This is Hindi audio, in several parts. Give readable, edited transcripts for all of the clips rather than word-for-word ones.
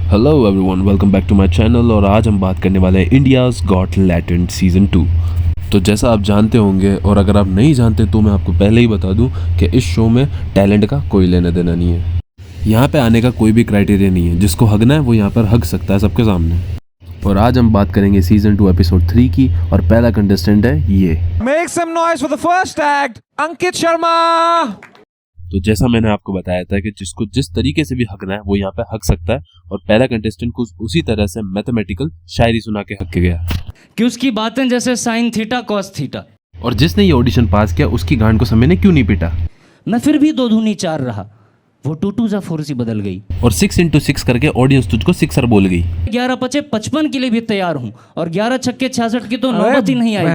Hello everyone, welcome back to my channel. और आज हम बात करने वाले हैं इंडियाज़ गॉट टैलेंट सीज़न 2। तो जैसा आप जानते होंगे, और अगर आप नहीं जानते तो मैं आपको पहले ही बता दूं कि इस शो में टैलेंट का कोई लेना देना नहीं है। यहाँ पे आने का कोई भी क्राइटेरिया नहीं है। जिसको हगना है वो यहाँ पर हग सकता है सबके सामने। और आज हम बात करेंगे सीज़न 2 एपिसोड 3 की, और पहला कंटेस्टेंट है ये। Make some noise for the first act, Ankit Sharma. तो जैसा मैंने आपको बताया था कि जिसको जिस तरीके से भी हगना है वो यहाँ पे हग सकता है, और पहला कंटेस्टेंट को उसी तरह से मैथमेटिकल शायरी सुना के हग के गया कि उसकी बातें जैसे साइन थीटा कॉस थीटा। और जिसने ये ऑडिशन पास किया उसकी गांड को समय ने क्यों नहीं पीटा। मैं फिर भी 2 दूनी 4 रहा, वो 2 2 जा 4 सी बदल गई, और 6 into 6 करके ऑडियंस तुझको सिक्सर बोल गई। 11 पचे 55 के लिए भी तैयार हूँ, और 11 छक्के 66 की तो नौबत ही नहीं आई।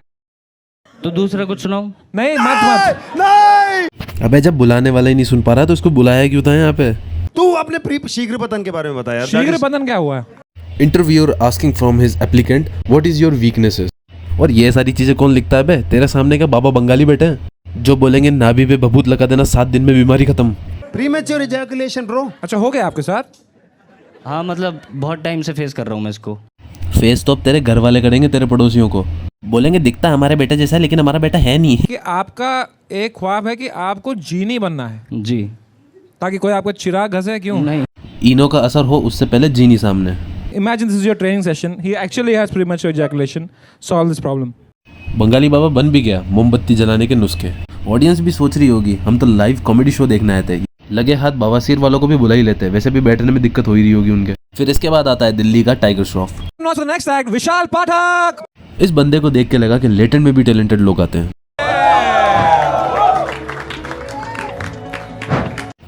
तो दूसरा कुछ सुनाओ। नहीं, मत। अबे जब बुलाने वाला ही नहीं सुन पा रहा तो उसको बुलाया क्यों था यहाँ पे। तू अपने शीघ्र पतन के बारे में बता यार। शीघ्र पतन क्या हुआ है? Interviewer asking from his applicant what is your weaknesses. और ये सारी चीजें कौन लिखता है बे? तेरे सामने का बाबा बंगाली बेटे हैं जो बोलेंगे नाभि पे भभूत लगा देना 7 दिन में बीमारी खत्म। Premature ejaculation bro. अच्छा, हो गया आपके साथ? हाँ, मतलब बहुत टाइम से फेस कर रहा हूँ मैं इसको। फेस तो अब तेरे घर वाले करेंगे, तेरे पड़ोसियों को बोलेंगे दिखता हमारे बेटे जैसा है लेकिन हमारा बेटा है नहीं। कि आपका एक ख्वाब है कि आपको जीनी बनना है जी, ताकि कोई आपको चिराग घसे। क्यों नहीं, इनो का असर हो उससे पहले जीनी सामने। Imagine this is your training session. He actually has premature ejaculation. Solve this problem. Bengali बाबा बन भी गया मोमबत्ती जलाने के नुस्खे। ऑडियंस भी सोच रही होगी हम तो लाइव कॉमेडी शो देखने आए थे, लगे हाथ बवासीर वालों को भी बुला ही लेते हैं। वैसे भी बैठने में दिक्कत हो ही रही होगी उनके। फिर इसके बाद आता है दिल्ली का tiger Shroff. Now to the next act, विशाल पाठक. इस बंदे को देख के लगा कि लेटेंट में भी टैलेंटेड लोग आते हैं,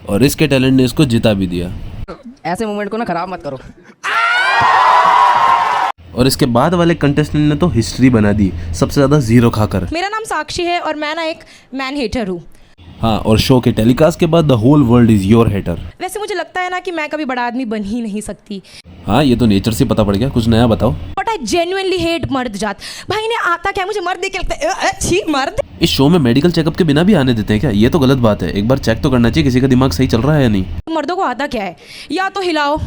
और इसके टैलेंट ने इसको जिता भी दिया। ऐसे मोमेंट को ना खराब मत करो। और इसके बाद वाले कंटेस्टेंट ने तो हिस्ट्री बना दी, सबसे ज्यादा 0 खाकर। मेरा नाम साक्षी है और मैं ना एक मैन हेटर हूँ। हाँ, और शो के टेलीकास्ट के बाद the whole world is your hater. वैसे मुझे लगता है ना कि मैं कभी बड़ा आदमी बन ही नहीं सकती। हाँ, ये तो नेचर से पता पड़ गया। कुछ नया बताओ। बट आई जेन्युइनली हेट मर्द जात। भाई ने आता क्या, मुझे मर्द देख के लगता है छी मर्द। इस शो में मेडिकल चेकअप के बिना भी आने देते हैं क्या? ये तो गलत बात है। एक बार चेक तो करना चाहिए किसी का दिमाग सही चल रहा है या नहीं। मर्दों को आता क्या है, या तो हिलाओ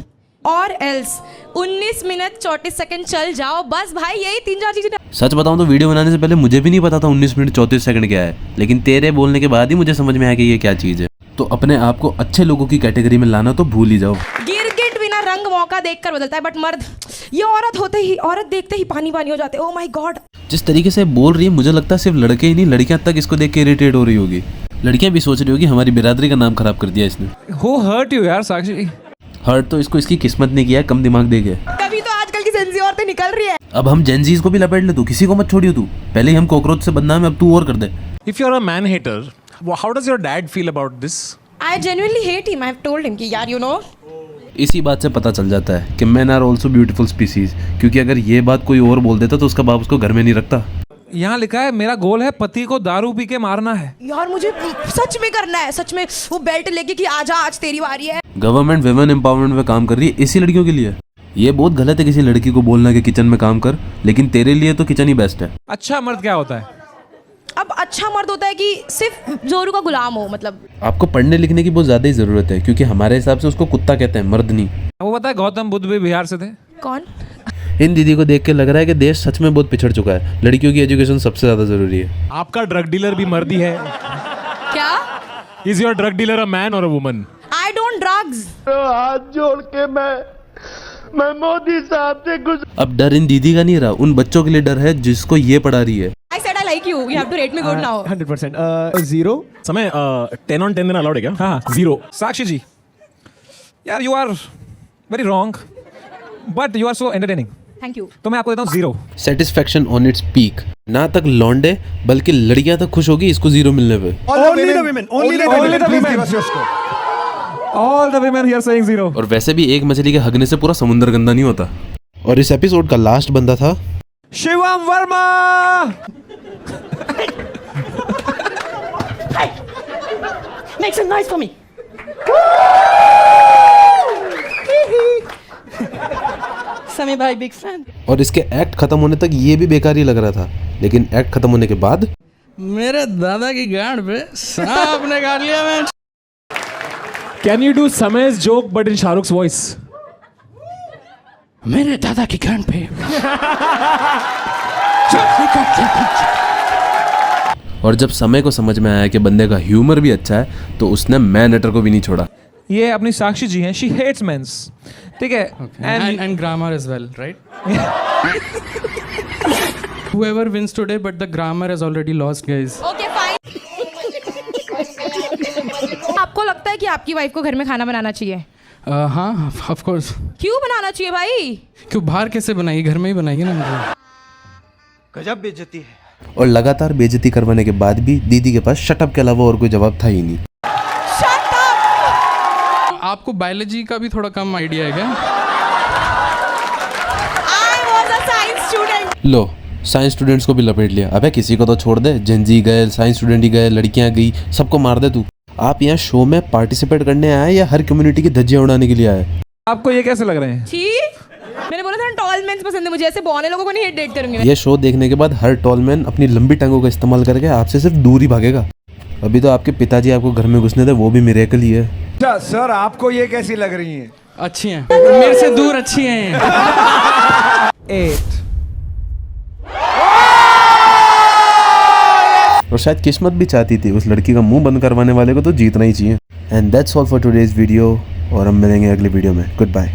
और एल्स 19 मिनट 34 सेकंड चल जाओ, बस भाई यही 3-4 चीजें। सच बताऊं तो वीडियो बनाने से पहले मुझे भी नहीं पता था 19 मिनट 34 सेकंड क्या है, लेकिन तेरे बोलने के बाद ही मुझे समझ में आया कि ये क्या चीज़ है। तो अपने आप को अच्छे लोगों की कैटेगरी में लाना तो भूल ही जाओ। गिरगिट बिना रंग मौका देखकर बदलता है, बट मर्द ये औरत देखते ही पानी पानी हो जाते हैं। Oh my God. जिस तरीके से बोल रही है मुझे लगता है सिर्फ लड़के ही नहीं, लड़कियां तक इसको देख के इरिटेट हो रही होगी। लड़कियां भी सोच रही होगी हमारी बिरादरी का नाम खराब कर दिया इसने। Who hurt you यार साक्षी? हर्ट तो इसको इसकी किस्मत ने किया है, कम दिमाग दे के। तभी तो आजकल की जेंजी औरतें निकल रही है। अब हम जेंजीज को भी लपेट ले, तू किसी को मत छोड़ियो। तू पहले ही हम कॉकरोच से बदनाम है, अब तू और कर दे। If you're a man hater, how does your dad feel about this? I genuinely hate him. I've told him कि यार you know. इसी बात से पता चल जाता है कि men are also beautiful species, क्योंकि अगर ये बात कोई और बोल देता तो उसका बाप उसको घर में नहीं रखता। यहाँ लिखा है मेरा गोल है पति को दारू पी के मारना है। यार मुझे सच में करना है, सच में वो बेल्ट लेके कि आजा आज तेरी बारी है। गवर्नमेंट विमेन एम्पावरमेंट में काम कर रही है इसी लड़कियों के लिए। ये बहुत गलत है किसी लड़की को बोलना कि किचन में काम कर, लेकिन तेरे लिए तो किचन ही बेस्ट है। अच्छा मर्द क्या होता है? अब अच्छा मर्द होता है कि सिर्फ जोरू का गुलाम हो। मतलब आपको पढ़ने लिखने की बहुत ज्यादा ही जरूरत है, क्योंकि हमारे हिसाब से उसको कुत्ता कहते हैं, मर्द नहीं। वो पता है गौतम बुद्ध भी बिहार से थे। कौन? इन दीदी को देख के लग रहा है कि देश सच में बहुत पिछड़ चुका है। लड़कियों की एजुकेशन सबसे ज्यादा जरूरी है। आपका ड्रग डीलर भी मर्दी है क्या? Is your drug dealer a man or a woman? I don't drugs. हाथ जोड़ के मैं मोदी साहब से अब डर इन दीदी का नहीं रहा, उन बच्चों के लिए डर है जिसको ये पढ़ा रही है। I said I like you. You have to rate me good now. 100%। 0 समय 10 on 10 देना अलाउड है क्या? हाँ 0। साक्षी जी यार you are very wrong but you are so entertaining. Thank you. तो मैं आपको देता हूँ 0। Satisfaction on its peak. ना तक लौंडे बल्कि लड़कियां तक खुश होगी इसको 0 मिलने पे। Only the women। Only the Please women। give us your score। All the women here saying 0. और वैसे भी एक मछली के हगने से पूरा समुद्र गंदा नहीं होता। और इस एपिसोड का लास्ट बंदा था Shivam Verma. Make some noise for me. समी भाई बिग फैन। और इसके एक्ट खत्म होने तक ये भी बेकार ही लग रहा था, लेकिन एक्ट खत्म होने के बाद मेरे दादा की गांड पे सांप ने काट लिया। मैं Can you do Samay's joke but in Shah Rukh's voice? मेरे दादा की गांड पे और जब समय को समझ में आया कि बंदे का ह्यूमर भी अच्छा है तो उसने मैन एटर को भी नहीं छोड़ा। ये अपनी साक्षी जी हैं, शी हेट्स मेंस, ठीक है। and grammar as well, right? Whoever wins today, but the grammar has already lost, guys. Okay fine. आपको लगता है कि आपकी वाइफ को घर में खाना बनाना चाहिए? हाँ, of course. क्यों बनाना चाहिए भाई? क्यों बाहर कैसे बनाएगी, घर में ही बनाएगी ना मुझे। गजब बेइज्जती है। और लगातार बेइज्जती करवाने के बाद भी दीदी के पास शटअप के अलावा और कोई जवाब था ही नहीं। आपको बायोलॉजी का भी थोड़ा कम आइडिया है क्या? I was a science student. Low, science students को भी लपेट लिया। अबे किसी को तो छोड़ दे, जेनजी गए, साइंस स्टूडेंट ही गए, लड़कियां गई, सबको मार दे तू। आप यहाँ शो में पार्टिसिपेट करने आए या हर कम्युनिटी की धज्जियां उड़ाने के लिए आए? आपको ये कैसे लग रहे हैं? ठीक, मैंने बोला था टॉल मेंस पसंद है मुझे, ऐसे बौने लोगों को नहीं डेट करूंगी मैं। ये शो देखने के बाद हर टॉल मैन अपनी लंबी टांगों का इस्तेमाल करके आपसे सिर्फ दूर ही भागेगा। अभी तो आपके पिताजी आपको घर में घुसने थे, वो भी मिरेकल ही है। अच्छा सर, आपको ये कैसी लग रही है? अच्छी हैं, मेरे से दूर अच्छी हैं। 8 और शायद किस्मत भी चाहती थी उस लड़की का मुंह बंद करवाने वाले को तो जीतना ही चाहिए। And that's all for today's video, और हम मिलेंगे अगली वीडियो में। Good bye.